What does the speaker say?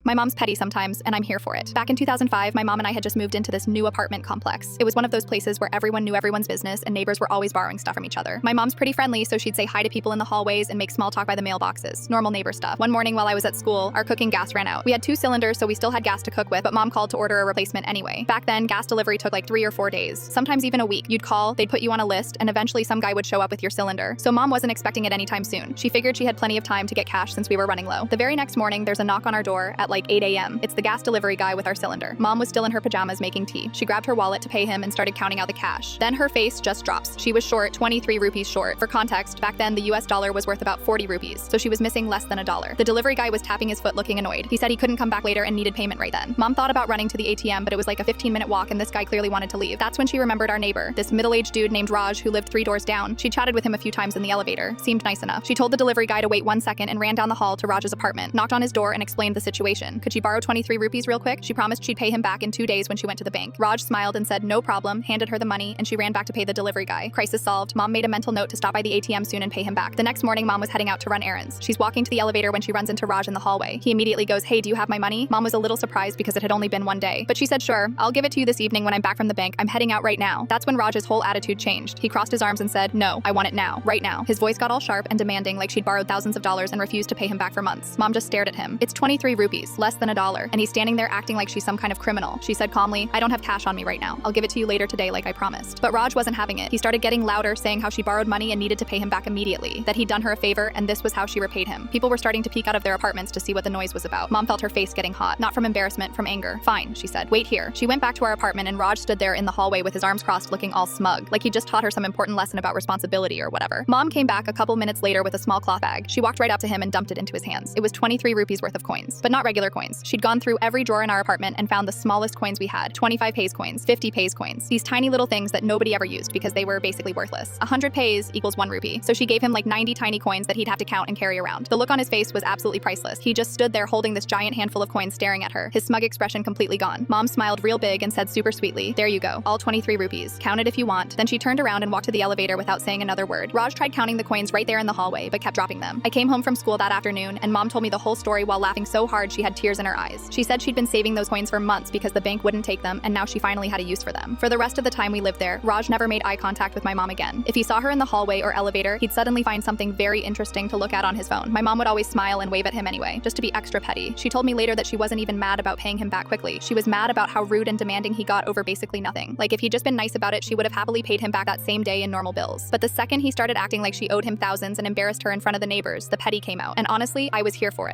My mom's petty sometimes, and I'm here for it. Back in 2005, my mom and I had just moved into this new apartment complex. It was one of those places where everyone knew everyone's business and neighbors were always borrowing stuff from each other. My mom's pretty friendly, so she'd say hi to people in the hallways and make small talk by the mailboxes. Normal neighbor stuff. One morning while I was at school, our cooking gas ran out. We had 2 cylinders, so we still had gas to cook with, but mom called to order a replacement anyway. Back then, gas delivery took like 3 or 4 days, sometimes even a week. You'd call, they'd put you on a list, and eventually some guy would show up with your cylinder. So mom wasn't expecting it anytime soon. She figured she had plenty of time to get cash since we were running low. The very next morning, there's a knock on our door at like 8 a.m. It's the gas delivery guy with our cylinder. Mom was still in her pajamas making tea. She grabbed her wallet to pay him and started counting out the cash. Then her face just drops. She was short, 23 rupees short. For context, back then the US dollar was worth about 40 rupees, so she was missing less than $1. The delivery guy was tapping his foot looking annoyed. He said he couldn't come back later and needed payment right then. Mom thought about running to the ATM, but it was like a 15-minute walk and this guy clearly wanted to leave. That's when she remembered our neighbor, this middle-aged dude named Raj who lived 3 doors down. She chatted with him a few times in the elevator. Seemed nice enough. She told the delivery guy to wait 1 second and ran down the hall to Raj's apartment, knocked on his door and explained the situation. Could she borrow 23 rupees real quick? She promised she'd pay him back in 2 days when she went to the bank. Raj smiled and said no problem, handed her the money, and she ran back to pay the delivery guy. Crisis solved. Mom made a mental note to stop by the ATM soon and pay him back. The next morning, mom was heading out to run errands. She's walking to the elevator when she runs into Raj in the hallway. He immediately goes, "Hey, do you have my money?" Mom was a little surprised because it had only been 1 day, but she said, "Sure, I'll give it to you this evening when I'm back from the bank. I'm heading out right now." That's when Raj's whole attitude changed. He crossed his arms and said, "No, I want it now, right now." His voice got all sharp and demanding, like she'd borrowed thousands of dollars and refused to pay him back for months. Mom just stared at him. It's 23 rupees, less than $1, and he's standing there acting like she's some kind of criminal. She said calmly, "I don't have cash on me right now. I'll give it to you later today like I promised." But Raj wasn't having it. He started getting louder, saying how she borrowed money and needed to pay him back immediately, that he'd done her a favor and this was how she repaid him. People were starting to peek out of their apartments to see what the noise was about. Mom felt her face getting hot, not from embarrassment, from anger. "Fine," she said. "Wait here." She went back to our apartment and Raj stood there in the hallway with his arms crossed looking all smug, like he just taught her some important lesson about responsibility or whatever. Mom came back a couple minutes later with a small cloth bag. She walked right up to him and dumped it into his hands. It was 23 rupees worth of coins, but not regular coins. She'd gone through every drawer in our apartment and found the smallest coins we had. 25 pays coins, 50 pays coins. These tiny little things that nobody ever used because they were basically worthless. 100 pays equals 1 rupee. So she gave him like 90 tiny coins that he'd have to count and carry around. The look on his face was absolutely priceless. He just stood there holding this giant handful of coins staring at her, his smug expression completely gone. Mom smiled real big and said super sweetly, "There you go, all 23 rupees. Count it if you want." Then she turned around and walked to the elevator without saying another word. Raj tried counting the coins right there in the hallway, but kept dropping them. I came home from school that afternoon and mom told me the whole story while laughing so hard she had tears in her eyes. She said she'd been saving those coins for months because the bank wouldn't take them and now she finally had a use for them. For the rest of the time we lived there, Raj never made eye contact with my mom again. If he saw her in the hallway or elevator, he'd suddenly find something very interesting to look at on his phone. My mom would always smile and wave at him anyway, just to be extra petty. She told me later that she wasn't even mad about paying him back quickly. She was mad about how rude and demanding he got over basically nothing. Like if he'd just been nice about it, she would have happily paid him back that same day in normal bills. But the second he started acting like she owed him thousands and embarrassed her in front of the neighbors, the petty came out. And honestly, I was here for it.